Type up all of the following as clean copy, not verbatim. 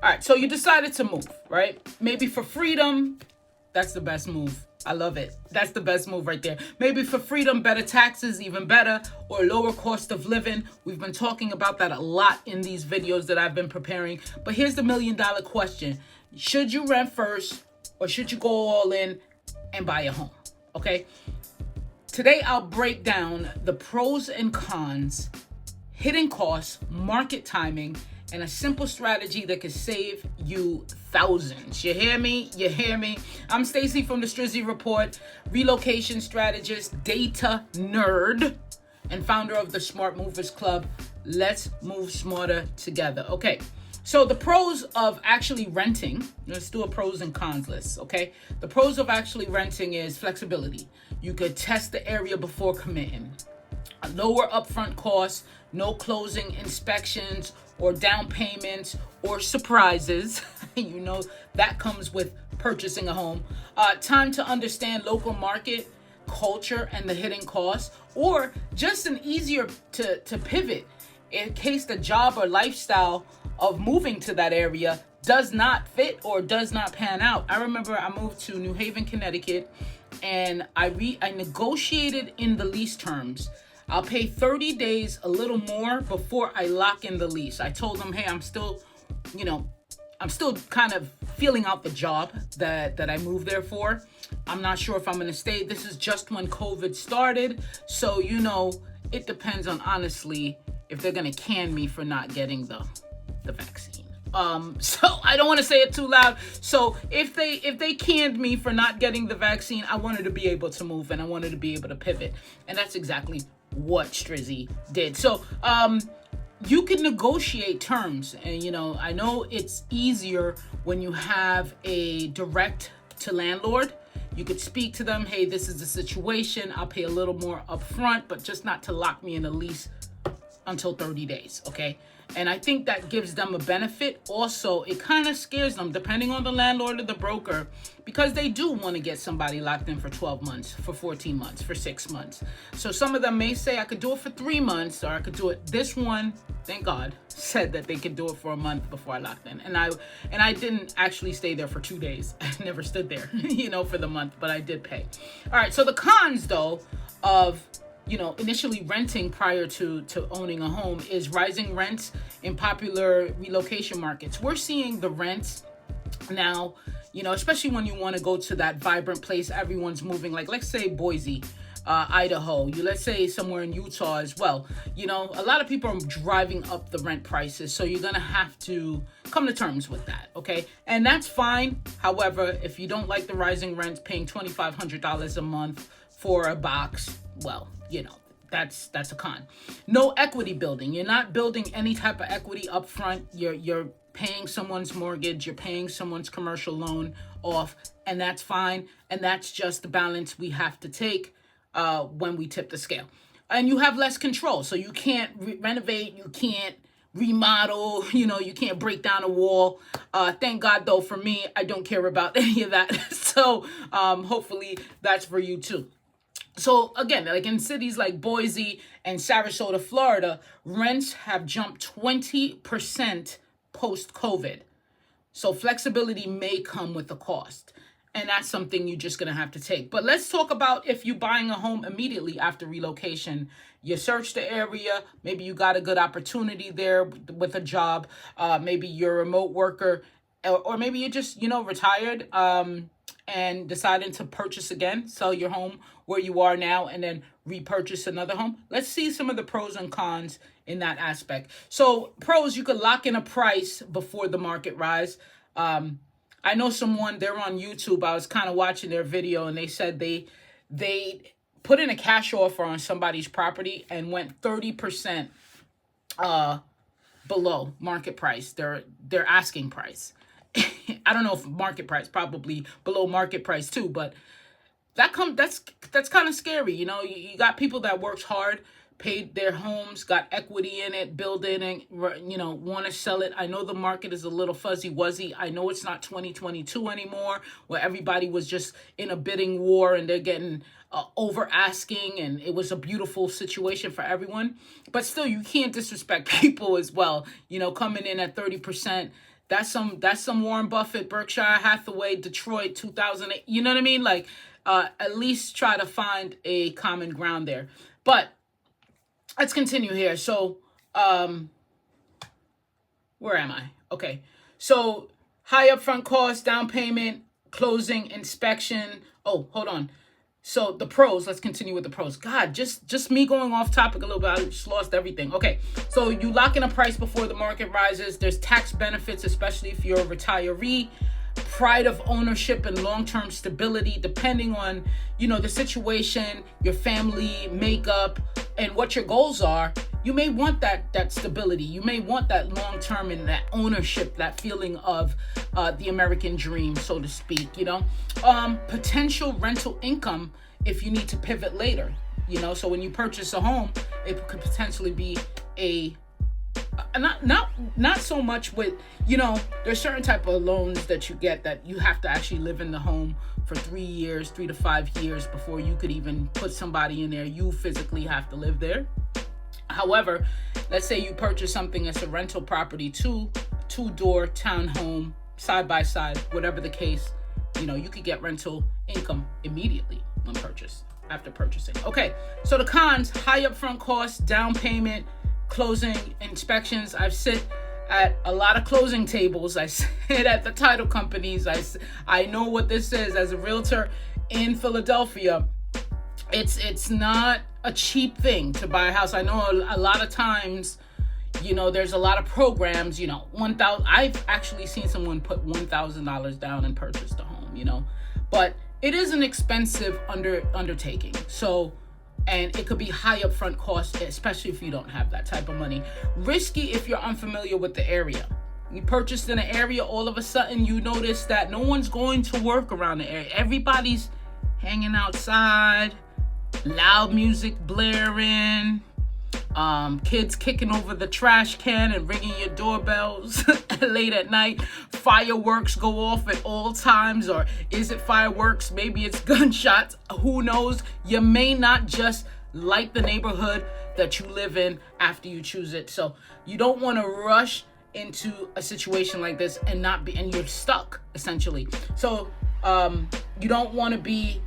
All right, so you decided to move, right? Maybe for freedom, that's the best move. I love it. That's the best move right there. Maybe for freedom, better taxes, even better, or lower cost of living. We've been talking about that a lot in these videos that I've been preparing. But here's the $1,000,000 question. Should you rent first, or should you go all in and buy a home? Okay. Today, I'll break down the pros and cons, hidden costs, market timing, and a simple strategy that could save you thousands. You hear me? You hear me? I'm Stacy from the Strizzy Report, relocation strategist, data nerd, and founder of the Smart Movers Club. Let's move smarter together. Okay, so the pros of actually renting, let's do a pros and cons list, okay? The pros of actually renting is flexibility. You could test the area before committing. A lower upfront costs, no closing inspections or down payments or surprises. You know, that comes with purchasing a home. Time to understand local market, culture, and the hidden costs, or just an easier to pivot in case the job or lifestyle of moving to that area does not fit or does not pan out. I remember I moved to New Haven, Connecticut, and I negotiated in the lease terms. I'll pay 30 days, a little more, before I lock in the lease. I told them, hey, I'm still kind of feeling out the job that I moved there for. I'm not sure if I'm going to stay. This is just when COVID started. So, it depends on, honestly, if they're going to can me for not getting the vaccine. So I don't want to say it too loud. So if they canned me for not getting the vaccine, I wanted to be able to move and I wanted to be able to pivot. And that's exactly what Strizzy did. So you can negotiate terms, and I know it's easier when you have a direct to landlord. You could speak to them, hey, this is the situation, I'll pay a little more upfront, but just not to lock me in a lease until 30 days, okay? And I think that gives them a benefit. Also, it kind of scares them, depending on the landlord or the broker, because they do want to get somebody locked in for 12 months, for 14 months, for 6 months. So some of them may say, I could do it for 3 months, or I could do it. This one, thank God, said that they could do it for a month before I locked in. And I didn't actually stay there for 2 days. I never stood there, for the month, but I did pay. All right, so the cons, though, of initially renting prior to owning a home is rising rents in popular relocation markets. We're seeing the rents now, especially when you want to go to that vibrant place everyone's moving, like let's say Boise, Idaho, let's say somewhere in Utah as well. A lot of people are driving up the rent prices, so you're gonna have to come to terms with that, okay? And that's fine. However, if you don't like the rising rents, paying $2,500 a month for a box, well, that's a con. No equity building. You're not building any type of equity up front. You're paying someone's mortgage, you're paying someone's commercial loan off, and that's fine. And that's just the balance we have to take when we tip the scale. And you have less control. So you can't renovate, you can't remodel, you can't break down a wall. Thank God, though, for me, I don't care about any of that. So hopefully that's for you too. So again, like in cities like Boise and Sarasota, Florida, rents have jumped 20% post-COVID. So flexibility may come with a cost. And that's something you're just going to have to take. But let's talk about if you're buying a home immediately after relocation. You search the area. Maybe you got a good opportunity there with a job. Maybe you're a remote worker. Or maybe you're just, retired and deciding to purchase again, sell your home where you are now, and then repurchase another home. Let's see some of the pros and cons in that aspect. So pros, you could lock in a price before the market rise. I know someone, they're on YouTube. I was kind of watching their video, and they said they put in a cash offer on somebody's property and went 30% below market price, their asking price. I don't know if market price, probably below market price too, but that's kind of scary. You got people that worked hard, paid their homes, got equity in it, build in it, want to sell it. I know the market is a little fuzzy-wuzzy. I know it's not 2022 anymore, where everybody was just in a bidding war and they're getting over asking, and it was a beautiful situation for everyone. But still, you can't disrespect people as well. Coming in at 30%. That's some Warren Buffett, Berkshire Hathaway, Detroit 2008. You know what I mean? Like, at least try to find a common ground there. But let's continue here. So, where am I? Okay. So, high upfront cost, down payment, closing, inspection. Oh, hold on. So the pros, let's continue with the pros. God, just me going off topic a little bit. I just lost everything. Okay, so you lock in a price before the market rises. There's tax benefits, especially if you're a retiree. Pride of ownership and long-term stability, depending on, the situation, your family makeup, and what your goals are. You may want that stability. You may want that long-term and that ownership, that feeling of the American dream, so to speak. Potential rental income if you need to pivot later. So when you purchase a home, it could potentially be a not so much with, there's certain type of loans that you get that you have to actually live in the home for 3 to 5 years before you could even put somebody in there. You physically have to live there. However, let's say you purchase something as a rental property, two-door townhome, side by side, whatever the case, you could get rental income immediately after purchasing. Okay, so the cons: high upfront costs, down payment, closing, inspections. I've sit at a lot of closing tables. I sit at the title companies. I know what this is as a realtor in Philadelphia. It's not a cheap thing to buy a house. I know a lot of times, there's a lot of programs, I've actually seen someone put $1,000 down and purchased a home, but it is an expensive undertaking. So, and it could be high upfront costs, especially if you don't have that type of money. Risky if you're unfamiliar with the area. You purchased in an area, all of a sudden you notice that no one's going to work around the area. Everybody's hanging outside, loud music blaring, kids kicking over the trash can and ringing your doorbells late at night. Fireworks go off at all times, or is it fireworks? Maybe it's gunshots. Who knows? You may not just like the neighborhood that you live in after you choose it. So you don't want to rush into a situation like this and you're stuck essentially. So you don't want to be,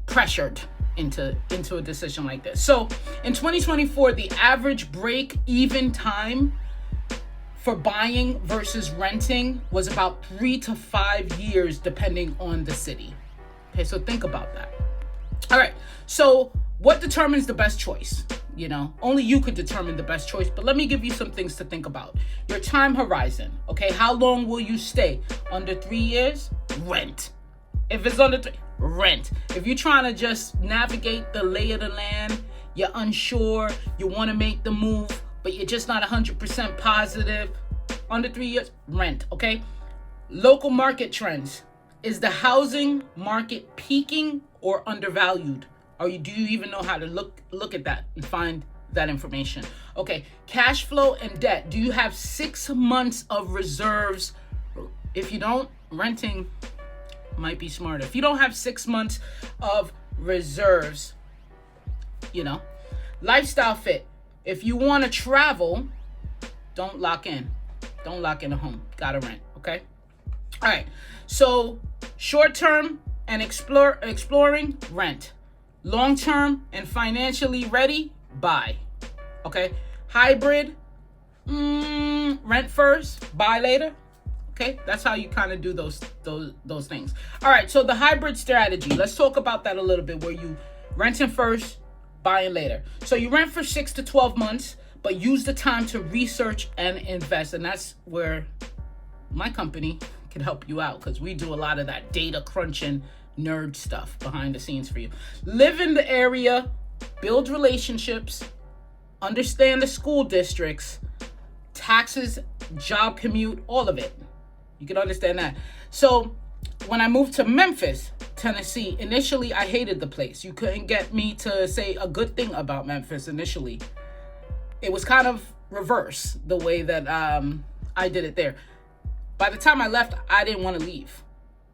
pressured into a decision like this. So in 2024, the average break-even time for buying versus renting was about 3 to 5 years, depending on the city. Okay, so think about that. All right, so what determines the best choice? Only you could determine the best choice, but let me give you some things to think about. Your time horizon, okay? How long will you stay? Under 3 years? Rent. If it's under 3, rent. If you're trying to just navigate the lay of the land, you're unsure, you want to make the move, but you're just not 100% positive, under 3 years, rent, okay? Local market trends. Is the housing market peaking or undervalued? Do you even know how to look at that and find that information? Okay, cash flow and debt. Do you have 6 months of reserves? If you don't, renting might be smarter. If you don't have 6 months of reserves, lifestyle fit. If you want to travel, don't lock in. Don't lock in a home. Gotta rent, okay? All right, so short-term and exploring, rent. Long-term and financially ready, buy. Okay, hybrid, rent first, buy later. Okay, that's how you kind of do those things. All right, so the hybrid strategy. Let's talk about that a little bit, where you renting first, buying later. So you rent for 6 to 12 months, but use the time to research and invest, and that's where my company can help you out, because we do a lot of that data crunching nerd stuff behind the scenes for you. Live in the area, build relationships, understand the school districts, taxes, job commute, all of it. You can understand that. So when I moved to Memphis, Tennessee, initially I hated the place. You couldn't get me to say a good thing about Memphis initially. It was kind of reverse the way that I did it there. By the time I left, I didn't want to leave.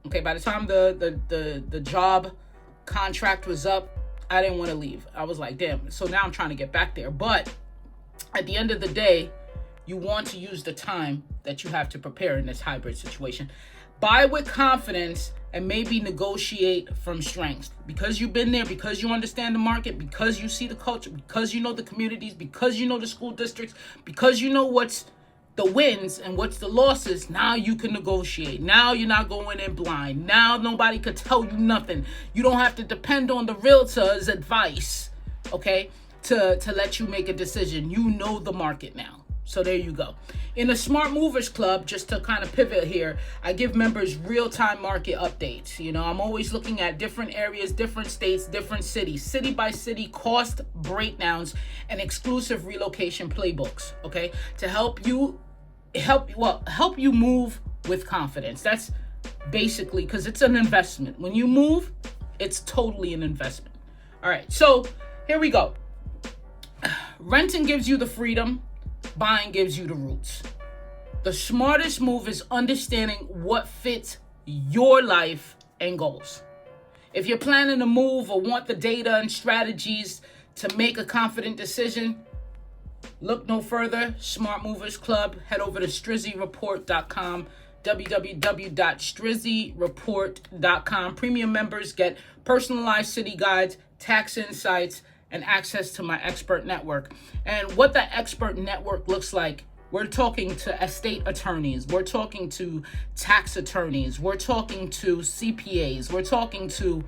Okay, by the time the job contract was up, I didn't want to leave. I was like, damn. So now I'm trying to get back there. But at the end of the day, you want to use the time that you have to prepare in this hybrid situation. Buy with confidence and maybe negotiate from strength. Because you've been there, because you understand the market, because you see the culture, because you know the communities, because you know the school districts, because you know what's the wins and what's the losses. Now you can negotiate. Now you're not going in blind. Now nobody could tell you nothing. You don't have to depend on the realtor's advice, okay, to let you make a decision. You know the market now. So there you go. In the Smart Movers Club, just to kind of pivot here, I give members real-time market updates. You know, I'm always looking at different areas, different states, different cities, city by city cost breakdowns and exclusive relocation playbooks, okay? To help you move with confidence. That's basically, because it's an investment. When you move, it's totally an investment. All right, so here we go. Renting gives you the freedom. Buying gives you the roots. The smartest move is understanding what fits your life and goals. If you're planning to move or want the data and strategies to make a confident decision, look no further. Smart Movers Club. Head over to strizzyreport.com, www.strizzyreport.com. Premium members get personalized city guides, tax insights, and access to my expert network. And what that expert network looks like, we're talking to estate attorneys, we're talking to tax attorneys, we're talking to CPAs, we're talking to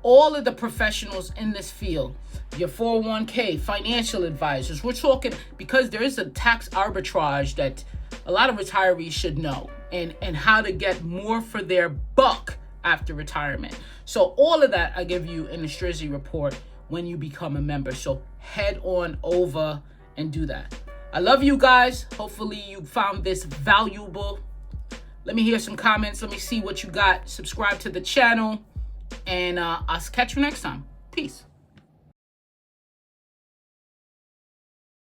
all of the professionals in this field, your 401k, financial advisors. We're talking, because there is a tax arbitrage that a lot of retirees should know, and how to get more for their buck after retirement. So all of that I give you in the Strizzy Report when you become a member. So head on over and do that. I love you guys. Hopefully you found this valuable. Let me hear some comments. Let me see what you got. Subscribe to the channel, and I'll catch you next time. Peace.